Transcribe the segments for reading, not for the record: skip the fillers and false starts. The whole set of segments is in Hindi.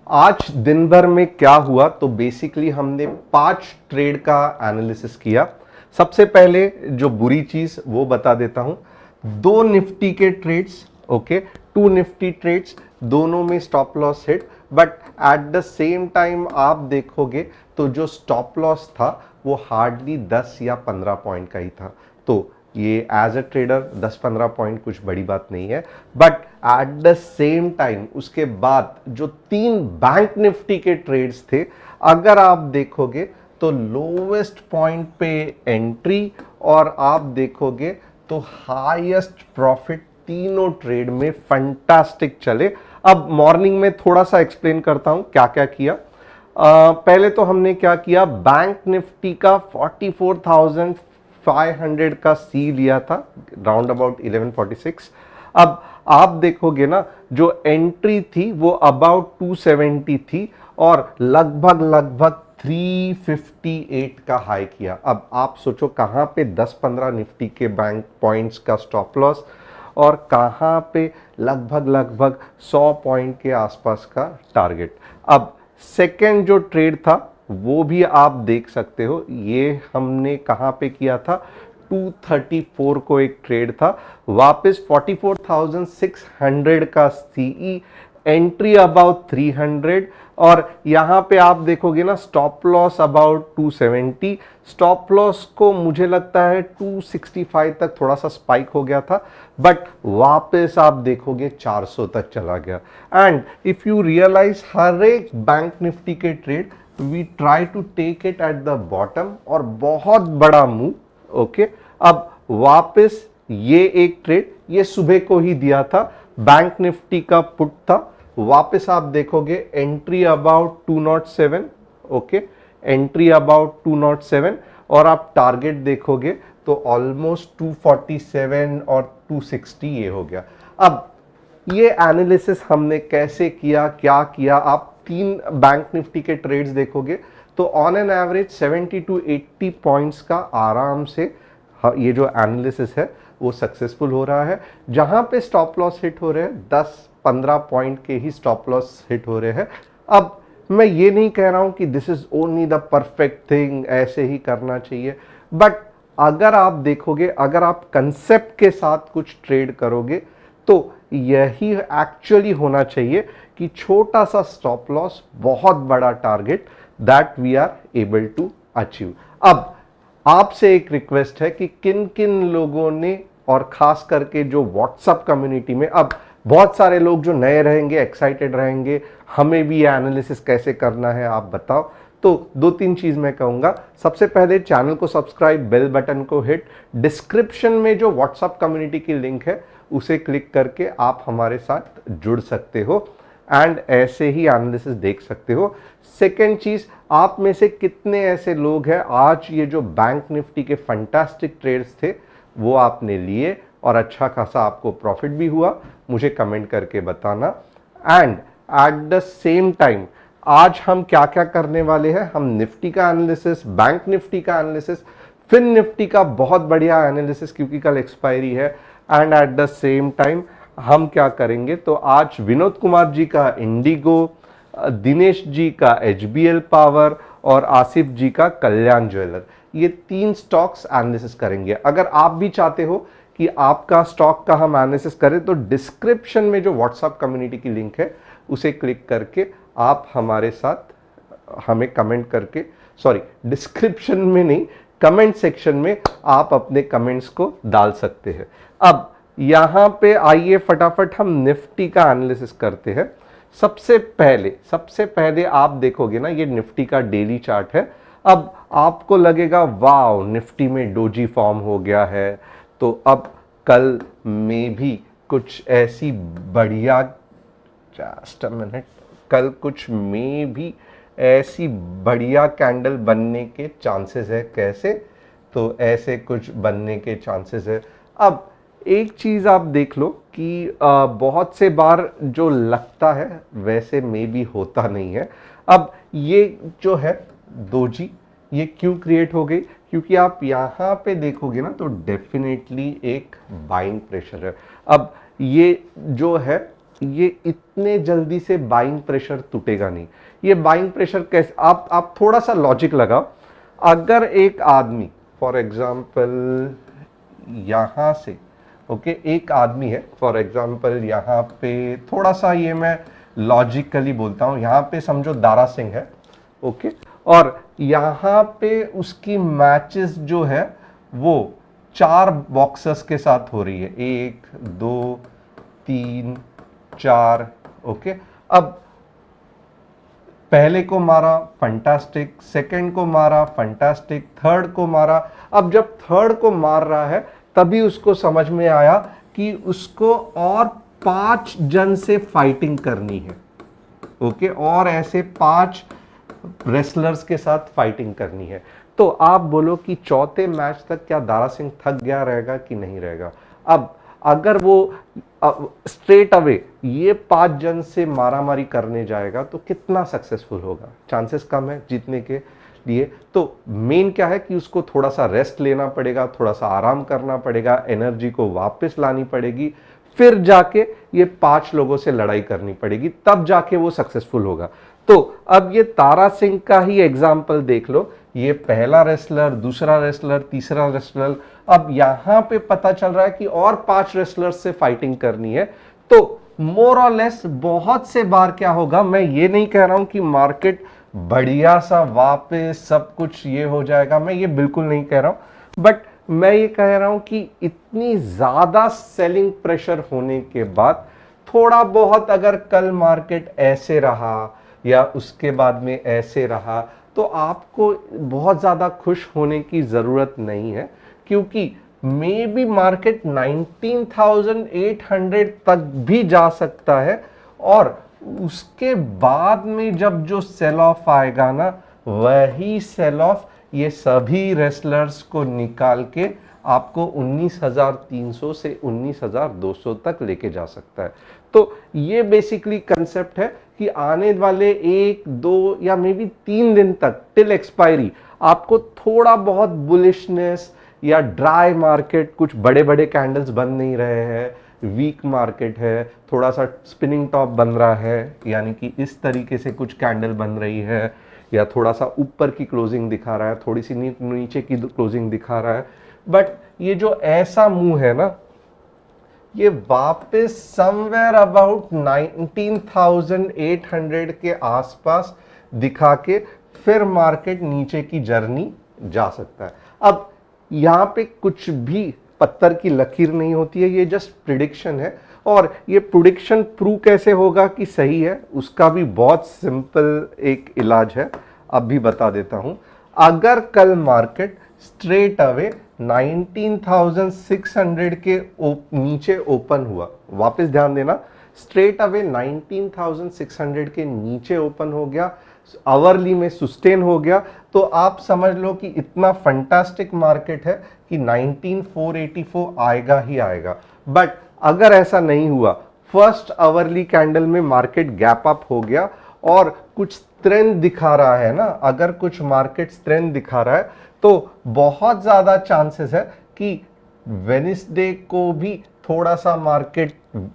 आज दिन भर में क्या हुआ, तो बेसिकली हमने 5 ट्रेड का एनालिसिस किया। सबसे पहले जो बुरी चीज वो बता देता हूं, 2 निफ्टी के ट्रेड्स, ओके, 2 निफ्टी ट्रेड्स, दोनों में stop loss hit, but at the same time आप देखोगे तो जो स्टॉप लॉस था वो हार्डली 10 या 15 पॉइंट का ही था। तो ये एज अ ट्रेडर 10-15 पॉइंट कुछ बड़ी बात नहीं है, but at the same time उसके बाद जो 3 बैंक निफ्टी के ट्रेड्स थे, अगर आप देखोगे तो लोवेस्ट पॉइंट पे एंट्री और आप देखोगे तो हाईएस्ट प्रॉफिट तीनों ट्रेड में फंटास्टिक चले। अब मॉर्निंग में थोड़ा सा एक्सप्लेन करता हूं क्या क्या किया। पहले तो हमने क्या किया, बैंक निफ्टी का 44,500 का सी लिया था, राउंड अबाउट 1146। अब आप देखोगे ना, जो एंट्री थी वो अबाउट 270 थी और लगभग 358 का हाई किया। अब आप सोचो कहां पे 10-15 निफ्टी के बैंक पॉइंट्स का स्टॉप लॉस और कहां पे लगभग 100 पॉइंट के आसपास का टारगेट। अब सेकेंड जो ट्रेड था वो भी आप देख सकते हो, ये हमने कहां पे किया था, 234 को एक ट्रेड था, वापस 44,600 का सीई, एंट्री अबाउट 300 और यहां पे आप देखोगे ना stop loss about 270। Stop loss को मुझे लगता है 265 तक थोड़ा सा स्पाइक हो गया था, बट वापस आप देखोगे 400 तक चला गया। एंड इफ यू रियलाइज हर एक बैंक निफ्टी के trade we try to take it at the bottom और बहुत बड़ा मूव, ओके। अब वापस ये एक ट्रेड ये सुबह को ही दिया था, बैंक निफ्टी का पुट था, वापस आप देखोगे entry about 207, okay, entry about 207 और आप टारगेट देखोगे तो ऑलमोस्ट 247 और 260 ये हो गया। अब ये एनालिसिस हमने कैसे किया, क्या किया, आप 3 बैंक निफ्टी के ट्रेड्स देखोगे तो on an average 70 to 80 points का आराम से ये जो एनालिसिस है वो सक्सेसफुल हो रहा है। जहां पे स्टॉप लॉस हिट हो रहे हैं 10-15 पॉइंट के ही स्टॉप लॉस हिट हो रहे हैं। अब मैं ये नहीं कह रहा हूं कि this is only the perfect thing, ऐसे ही करना चाहिए, बट अगर आप देखोगे, अगर आप कंसेप्ट के साथ कुछ ट्रेड करोगे तो यही एक्चुअली होना चाहिए कि छोटा सा स्टॉप लॉस, बहुत बड़ा target, that we are able to achieve. अब आपसे एक रिक्वेस्ट है कि किन किन लोगों ने, और खास करके जो व्हाट्सएप कम्युनिटी में, अब बहुत सारे लोग जो नए रहेंगे, एक्साइटेड रहेंगे, हमें भी ये एनालिसिस कैसे करना है आप बताओ, तो 2-3 चीज मैं कहूंगा। सबसे पहले चैनल को सब्सक्राइब, बेल बटन को हिट, डिस्क्रिप्शन में जो व्हाट्सएप कम्युनिटी की लिंक है उसे क्लिक करके आप हमारे साथ जुड़ सकते हो एंड ऐसे ही एनालिसिस देख सकते हो। सेकेंड चीज, आप में से कितने ऐसे लोग हैं आज ये जो बैंक निफ्टी के फंटास्टिक ट्रेड्स थे वो आपने लिए और अच्छा खासा आपको प्रॉफिट भी हुआ, मुझे कमेंट करके बताना। And at the same time आज हम क्या क्या करने वाले हैं, हम निफ्टी का एनालिसिस, बैंक निफ्टी का एनालिसिस, फिन निफ्टी का बहुत बढ़िया एनालिसिस क्योंकि कल एक्सपायरी है, and at the same time हम क्या करेंगे, तो आज विनोद कुमार जी का इंडिगो, दिनेश जी का एचबीएल पावर और आसिफ जी का कल्याण ज्वेलर, ये 3 स्टॉक्स एनालिसिस करेंगे। अगर आप भी चाहते हो कि आपका स्टॉक का हम एनालिसिस करें तो डिस्क्रिप्शन में जो व्हाट्सएप कम्युनिटी की लिंक है उसे क्लिक करके आप हमारे साथ हमें कमेंट करके, सॉरी डिस्क्रिप्शन में नहीं, कमेंट सेक्शन में आप अपने कमेंट्स को डाल सकते हैं। अब यहां पे आइए फटाफट हम निफ्टी का एनालिसिस करते हैं। सबसे पहले आप देखोगे ना, ये निफ्टी का डेली चार्ट है। अब आपको लगेगा वाव निफ्टी में डोजी फॉर्म हो गया है, तो अब कल में भी कुछ ऐसी बढ़िया, जस्ट अ मिनट, कल कुछ में भी ऐसी बढ़िया कैंडल बनने के चांसेस है। कैसे, तो ऐसे कुछ बनने के चांसेस है। अब एक चीज आप देख लो कि बहुत से बार जो लगता है वैसे में भी होता नहीं है। अब ये जो है दोजी, ये क्यों क्रिएट हो गई, क्योंकि आप यहाँ पे देखोगे ना तो डेफिनेटली एक बाइंग प्रेशर है। अब ये जो है ये इतने जल्दी से बाइंग प्रेशर टूटेगा नहीं। ये बाइंग प्रेशर कैसे, आप थोड़ा सा लॉजिक लगाओ। अगर एक आदमी फॉर एग्जांपल यहां से, ओके, एक आदमी है फॉर एग्जांपल यहाँ पे, थोड़ा सा ये मैं लॉजिकली बोलता हूँ, यहाँ पे समझो दारा सिंह है, ओके, और यहाँ पे उसकी मैचेस जो है वो 4 बॉक्सर्स के साथ हो रही है, 1 2 3 4, ओके। अब पहले को मारा फंटास्टिक, सेकंड को मारा फंटास्टिक, थर्ड को मारा। अब जब थर्ड को मार रहा है तभी उसको समझ में आया कि उसको और 5 जन से फाइटिंग करनी है, ओके, और ऐसे 5 रेसलर्स के साथ फाइटिंग करनी है। तो आप बोलो कि चौथे मैच तक क्या दारा सिंह थक गया रहेगा कि नहीं रहेगा? अब अगर वो स्ट्रेट अवे ये 5 जन से मारामारी करने जाएगा तो कितना सक्सेसफुल होगा? चांसेस कम है जीतने के लिए। तो मेन क्या है कि उसको थोड़ा सा रेस्ट लेना पड़ेगा, थोड़ा सा आराम करना पड़ेगा, एनर्जी को वापस लानी पड़ेगी, फिर जाके ये 5 लोगों से लड़ाई करनी पड़ेगी, तब जाके वो सक्सेसफुल होगा। तो अब ये तारा सिंह का ही एग्जाम्पल देख लो, ये पहला रेसलर, दूसरा रेसलर, तीसरा रेसलर, अब यहां पे पता चल रहा है कि और 5 रेसलर्स से फाइटिंग करनी है। तो मोर और लेस बहुत से बार क्या होगा, मैं ये नहीं कह रहा हूं कि मार्केट बढ़िया सा वापस सब कुछ ये हो जाएगा, मैं ये बिल्कुल नहीं कह रहा हूं, बट मैं ये कह रहा हूं कि इतनी ज्यादा सेलिंग प्रेशर होने के बाद थोड़ा बहुत अगर कल मार्केट ऐसे रहा या उसके बाद में ऐसे रहा तो आपको बहुत ज़्यादा खुश होने की ज़रूरत नहीं है, क्योंकि मे बी मार्केट 19,800 तक भी जा सकता है, और उसके बाद में जब जो सेल ऑफ आएगा ना, वही सेल ऑफ ये सभी रेसलर्स को निकाल के आपको 19,300 से 19,200 तक लेके जा सकता है। तो ये बेसिकली कंसेप्ट है कि आने वाले 1 2 या मे बी 3 दिन तक टिल एक्सपायरी आपको थोड़ा बहुत बुलिशनेस या ड्राई मार्केट, कुछ बड़े बड़े कैंडल्स बन नहीं रहे हैं, वीक मार्केट है, थोड़ा सा स्पिनिंग टॉप बन रहा है, यानी कि इस तरीके से कुछ कैंडल बन रही है, या थोड़ा सा ऊपर की क्लोजिंग दिखा रहा है, थोड़ी सी नीचे की क्लोजिंग दिखा रहा है, बट ये जो ऐसा मुंह है ना, ये वापस समवेयर अबाउट 19,800 के आसपास दिखा के फिर मार्केट नीचे की जर्नी जा सकता है। अब यहाँ पे कुछ भी पत्थर की लकीर नहीं होती है, ये जस्ट प्रिडिक्शन है, और ये प्रिडिक्शन प्रूव कैसे होगा कि सही है, उसका भी बहुत सिंपल एक इलाज है, अब भी बता देता हूं। अगर कल मार्केट स्ट्रेट अवे 19,600 के नीचे ओपन हुआ, वापस ध्यान देना, स्ट्रेट अवे 19,600 के नीचे ओपन हो गया, आवरली में सस्टेन हो गया, तो आप समझ लो कि इतना फंटास्टिक मार्केट है कि 19,484 आएगा ही आएगा। बट अगर ऐसा नहीं हुआ, फर्स्ट आवरली कैंडल में मार्केट गैप अप हो गया और कुछ स्ट्रेंथ दिखा रहा है ना, अगर कुछ मार्केट स्ट्रेंथ दिखा रहा है तो बहुत ज्यादा चांसेस है कि वेडनेसडे को भी थोड़ा सा मार्केट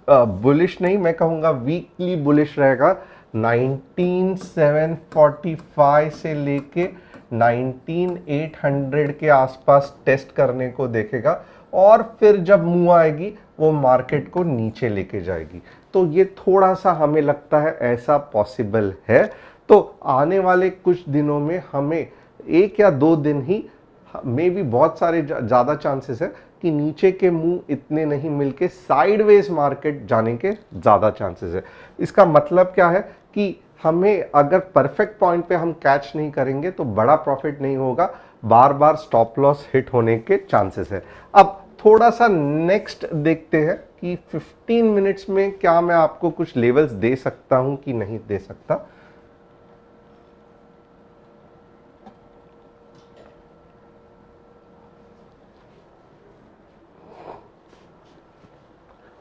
बुलिश नहीं, मैं कहूंगा वीकली बुलिश रहेगा। 19,745 से लेके 19,800 के आसपास टेस्ट करने को देखेगा, और फिर जब मुंह आएगी वो मार्केट को नीचे लेके जाएगी। तो ये थोड़ा सा हमें लगता है ऐसा पॉसिबल है। तो आने वाले कुछ दिनों में हमें 1 या 2 दिन ही, मे भी बहुत सारे ज़्यादा चांसेस है कि नीचे के मुंह इतने नहीं मिलके साइडवेज मार्केट जाने के ज़्यादा चांसेस है। इसका मतलब क्या है कि हमें अगर परफेक्ट पॉइंट पे हम कैच नहीं करेंगे तो बड़ा प्रॉफिट नहीं होगा, बार बार स्टॉप लॉस हिट होने के चांसेस है। अब थोड़ा सा नेक्स्ट देखते हैं कि 15 मिनट्स में क्या मैं आपको कुछ लेवल्स दे सकता हूं कि नहीं दे सकता।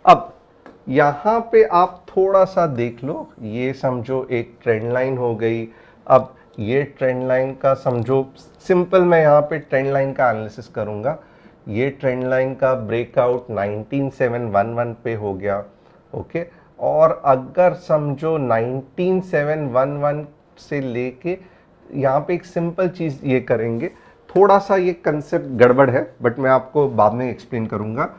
अब यहां पे आप थोड़ा सा देख लो, ये समझो एक ट्रेंड लाइन हो गई। अब ये ट्रेंड लाइन का समझो सिंपल, मैं यहां पे ट्रेंड लाइन का एनालिसिस करूंगा। ये ट्रेंड लाइन का ब्रेकआउट 19,711 पे हो गया, ओके। और अगर समझो 19711 से लेके यहाँ पे एक सिंपल चीज़ ये करेंगे, थोड़ा सा ये कंसेप्ट गड़बड़ है बट मैं आपको बाद में एक्सप्लेन करूँगा।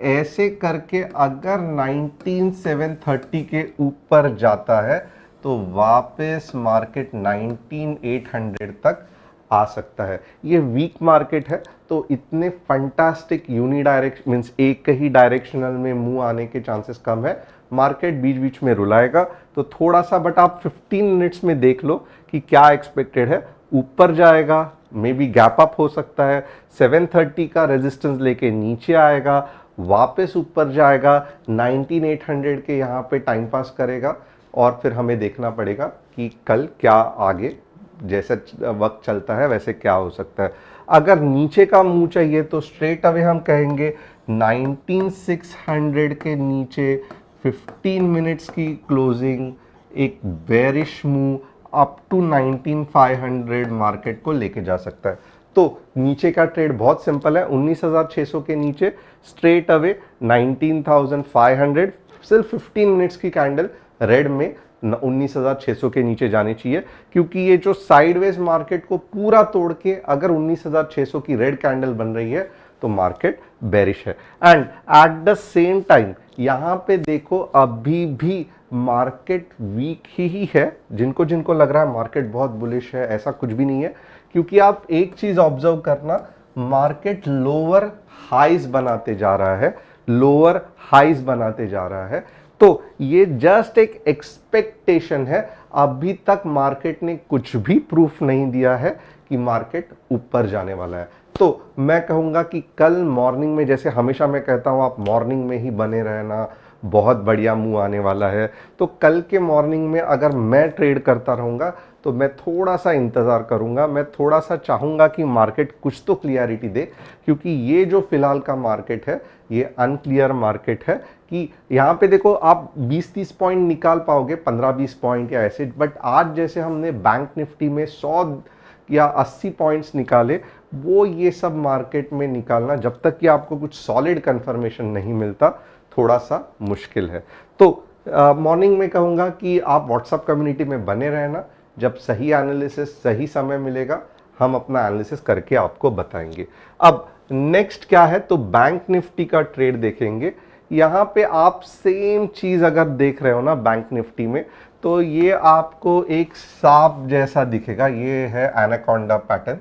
ऐसे करके अगर 19730 के ऊपर जाता है तो वापस मार्केट 19800 तक आ सकता है। ये वीक मार्केट है तो इतने फंटास्टिक यूनिडायरेक्शन मींस एक ही डायरेक्शनल में मूव आने के चांसेस कम है। मार्केट बीच बीच में रुलाएगा तो थोड़ा सा, बट आप 15 मिनट्स में देख लो कि क्या एक्सपेक्टेड है। ऊपर जाएगा, मे बी गैप अप हो सकता है, 730 का रेजिस्टेंस लेके नीचे आएगा, वापस ऊपर जाएगा, 19800 के यहाँ पे टाइम पास करेगा और फिर हमें देखना पड़ेगा कि कल क्या आगे जैसे वक्त चलता है वैसे क्या हो सकता है। अगर नीचे का मूव चाहिए तो स्ट्रेट अवे हम कहेंगे 19600 के नीचे 15 मिनट्स की क्लोजिंग एक bearish move up to 19500 market को लेके जा सकता है। तो नीचे का ट्रेड बहुत सिंपल है, 19600 के नीचे स्ट्रेट अवे 19500, सिर्फ 15 मिनट्स की कैंडल रेड में 19600 के नीचे जानी चाहिए, क्योंकि ये जो साइडवेज मार्केट को पूरा तोड़ के अगर 19600 की रेड कैंडल बन रही है तो मार्केट बेरिश है। And at the same time यहां पे देखो अभी भी मार्केट वीक ही है। जिनको जिनको लग रहा है मार्केट बहुत बुलिश है, ऐसा कुछ भी नहीं है, क्योंकि आप एक चीज ऑब्जर्व करना, मार्केट लोअर हाइज बनाते जा रहा है, लोअर हाइज बनाते जा रहा है। तो ये जस्ट एक एक्सपेक्टेशन है, अभी तक मार्केट ने कुछ भी प्रूफ नहीं दिया है कि मार्केट ऊपर जाने वाला है। तो मैं कहूंगा कि कल मॉर्निंग में, जैसे हमेशा मैं कहता हूं आप मॉर्निंग में ही बने रहना, बहुत बढ़िया मूव आने वाला है। तो कल के मॉर्निंग में अगर मैं ट्रेड करता रहूंगा तो मैं थोड़ा सा इंतज़ार करूंगा, मैं थोड़ा सा चाहूंगा कि मार्केट कुछ तो क्लियरिटी दे, क्योंकि ये जो फिलहाल का मार्केट है ये अनक्लियर मार्केट है। कि यहाँ पे देखो आप 20-30 पॉइंट निकाल पाओगे, 15-20 पॉइंट या ऐसे, बट आज जैसे हमने बैंक निफ्टी में 100 या 80 पॉइंट्स निकाले, वो ये सब मार्केट में निकालना जब तक कि आपको कुछ सॉलिड कंफर्मेशन नहीं मिलता थोड़ा सा मुश्किल है। तो मॉर्निंग में कहूँगा कि आप व्हाट्सएप कम्युनिटी में बने रहना, जब सही एनालिसिस सही समय मिलेगा हम अपना एनालिसिस करके आपको बताएंगे। अब नेक्स्ट क्या है, तो बैंक निफ्टी का ट्रेड देखेंगे। यहाँ पे आप सेम चीज़ अगर देख रहे हो ना बैंक निफ्टी में, तो ये आपको एक सांप जैसा दिखेगा, ये है एनाकोंडा पैटर्न।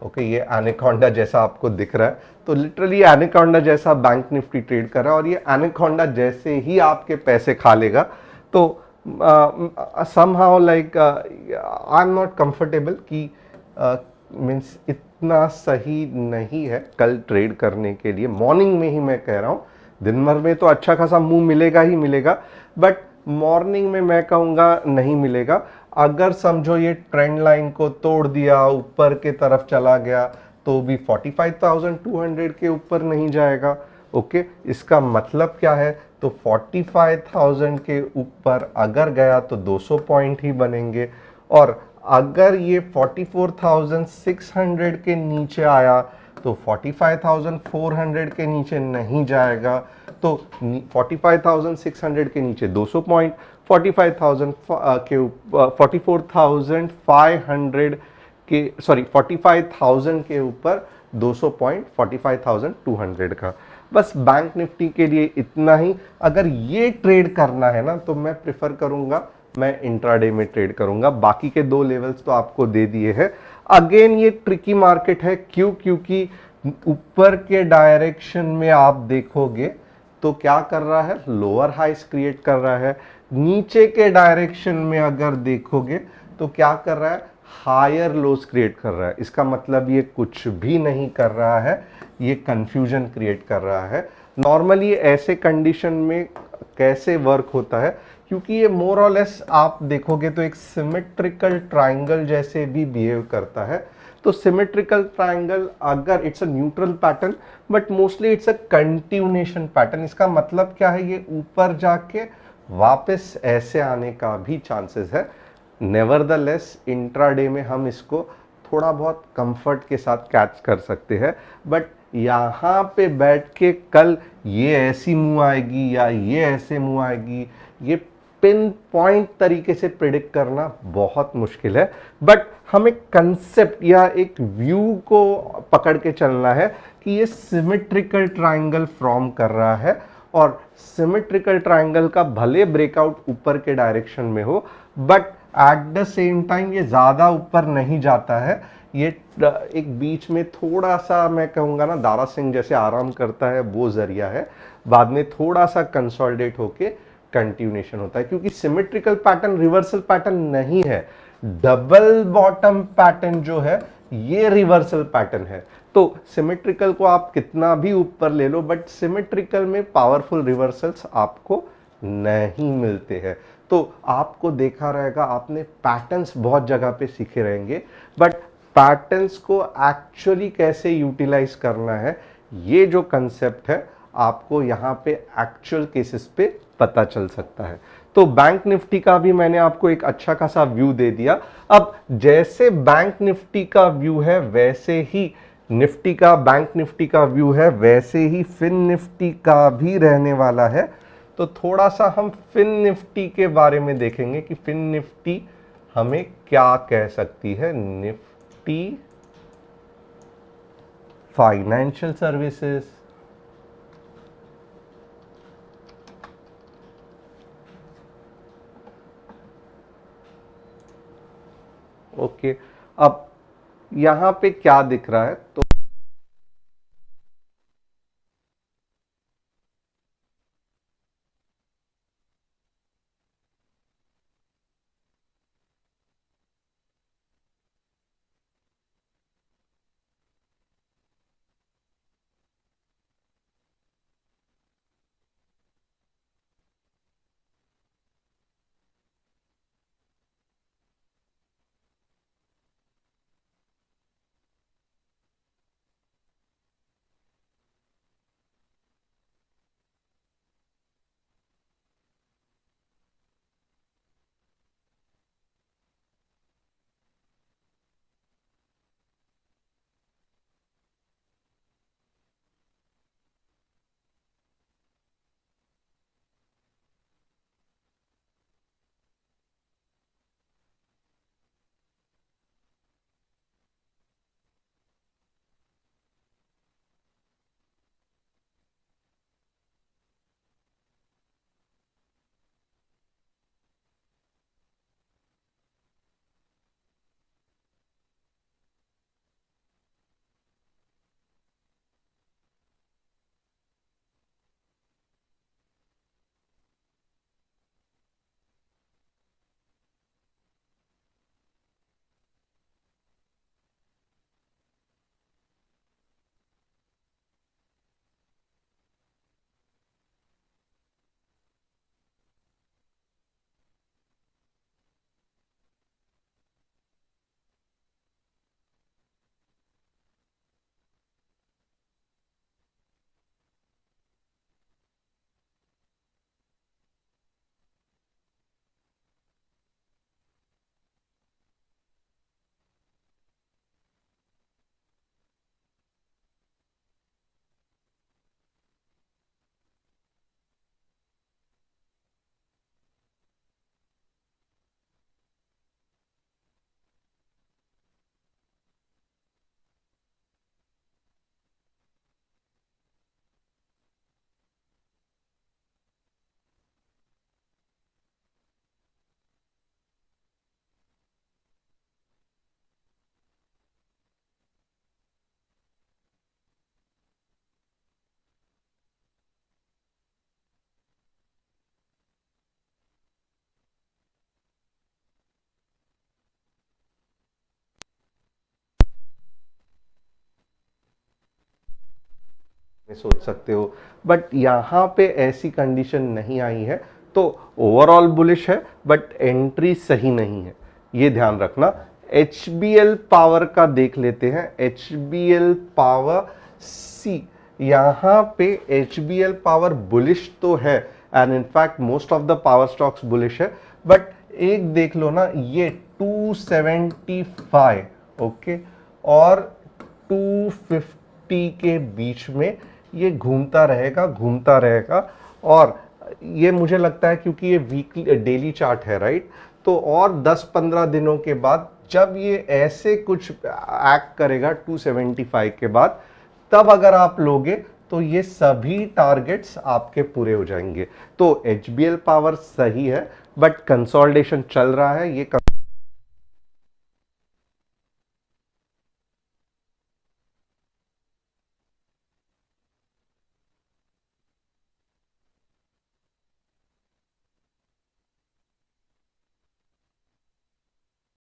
ओके, ये एनाकोंडा जैसा आपको दिख रहा है, तो लिटरली एनाकोंडा जैसा बैंक निफ्टी ट्रेड कर रहा है और ये एनाकोंडा जैसे ही आपके पैसे खा लेगा। तो somehow like I am not comfortable कि मीन्स इतना सही नहीं है कल ट्रेड करने के लिए। मॉर्निंग में ही मैं कह रहा हूँ, दिन भर में तो अच्छा खासा मूव मिलेगा ही मिलेगा, बट मॉर्निंग में मैं कहूँगा नहीं मिलेगा। अगर समझो ये ट्रेंड लाइन को तोड़ दिया, ऊपर के तरफ चला गया, तो भी 45,200 के ऊपर नहीं जाएगा। ओके, इसका मतलब क्या है, तो 45,000 के ऊपर अगर गया तो 200 पॉइंट ही बनेंगे, और अगर ये 44,600 के नीचे आया तो 45,400 के नीचे नहीं जाएगा। तो 45,600 के नीचे 200 पॉइंट, 45,000 के ऊपर 44,500 के सॉरी 45,000 के ऊपर 200 पॉइंट 45,200 का। बस बैंक निफ्टी के लिए इतना ही। अगर ये ट्रेड करना है ना तो मैं प्रिफर करूंगा, मैं इंट्राडे में ट्रेड करूंगा। बाकी के दो लेवल्स तो आपको दे दिए हैं। अगेन ये ट्रिकी मार्केट है, क्योंकि ऊपर के डायरेक्शन में आप देखोगे तो क्या कर रहा है, लोअर हाइस क्रिएट कर रहा है। नीचे के डायरेक्शन में अगर देखोगे तो क्या कर रहा है, हायर लोस क्रिएट कर रहा है। इसका मतलब ये कुछ भी नहीं कर रहा है, ये कंफ्यूजन क्रिएट कर रहा है। नॉर्मली ऐसे कंडीशन में कैसे वर्क होता है, क्योंकि ये मोर और लेस आप देखोगे तो एक सिमेट्रिकल ट्राइंगल जैसे भी बिहेव करता है। तो सिमेट्रिकल ट्राइंगल अगर it's a neutral pattern, but mostly it's a continuation pattern. इसका मतलब क्या है, ये ऊपर जाके वापस ऐसे आने का भी चांसेस है। नेवरदलेस इंट्राडे में हम इसको थोड़ा बहुत कंफर्ट के साथ कैच कर सकते हैं, बट यहाँ पे बैठ के कल ये ऐसी मूव आएगी या ये ऐसे मूव आएगी, ये पिन पॉइंट तरीके से प्रिडिक्ट करना बहुत मुश्किल है। बट हमें कंसेप्ट या एक व्यू को पकड़ के चलना है कि ये सिमेट्रिकल ट्राइंगल फॉर्म कर रहा है, और सिमेट्रिकल ट्राइंगल का भले ब्रेकआउट ऊपर के डायरेक्शन में हो, but at the same time ये ज़्यादा ऊपर नहीं जाता है, ये एक बीच में थोड़ा सा, मैं कहूँगा ना, दारा सिंह जैसे आराम करता है, वो जरिया है। बाद में थोड़ा सा कंसोलिडेट होके कंटिन्यूएशन होता है, क्योंकि सिमेट्रिकल पैटर्न रिवर्सल पैटर्न नहीं है। डबल बॉटम पैटर्न जो है ये रिवर्सल पैटर्न है। तो सिमेट्रिकल को आप कितना भी ऊपर ले लो, बट सिमेट्रिकल में पावरफुल रिवर्सल्स आपको नहीं मिलते हैं। तो आपको देखा रहेगा, आपने पैटर्न्स बहुत जगह पे सीखे रहेंगे, बट पैटर्न्स को एक्चुअली कैसे यूटिलाइज करना है, ये जो कंसेप्ट है आपको यहाँ पे एक्चुअल केसेस पे पता चल सकता है। तो बैंक निफ्टी का भी मैंने आपको एक अच्छा खासा व्यू दे दिया। अब जैसे बैंक निफ्टी का व्यू है वैसे ही निफ्टी का, बैंक निफ्टी का व्यू है वैसे ही फिन निफ्टी का भी रहने वाला है। तो थोड़ा सा हम फिन निफ्टी के बारे में देखेंगे कि फिन निफ्टी हमें क्या कह सकती है। Nifty financial services, okay. अब यहां पे क्या दिख रहा है, तो सोच सकते हो, बट यहाँ पे ऐसी कंडीशन नहीं आई है। तो ओवरऑल बुलिश है, बट एंट्री सही नहीं है, ये ध्यान रखना। HBL पावर का देख लेते हैं। HBL पावर सी, यहाँ पे HBL पावर बुलिश तो है, and in fact most of the power stocks bullish है, बट एक देख लो ना, ये 275, ओके, और 250 250 के बीच में ये घूमता रहेगा। और ये मुझे लगता है क्योंकि ये वीकली डेली चार्ट है, राइट, तो और 10-15 दिनों के बाद जब ये ऐसे कुछ एक्ट करेगा 275 के बाद, तब अगर आप लोगे तो ये सभी टारगेट्स आपके पूरे हो जाएंगे। तो HBL पावर सही है, बट कंसोलिडेशन चल रहा है, ये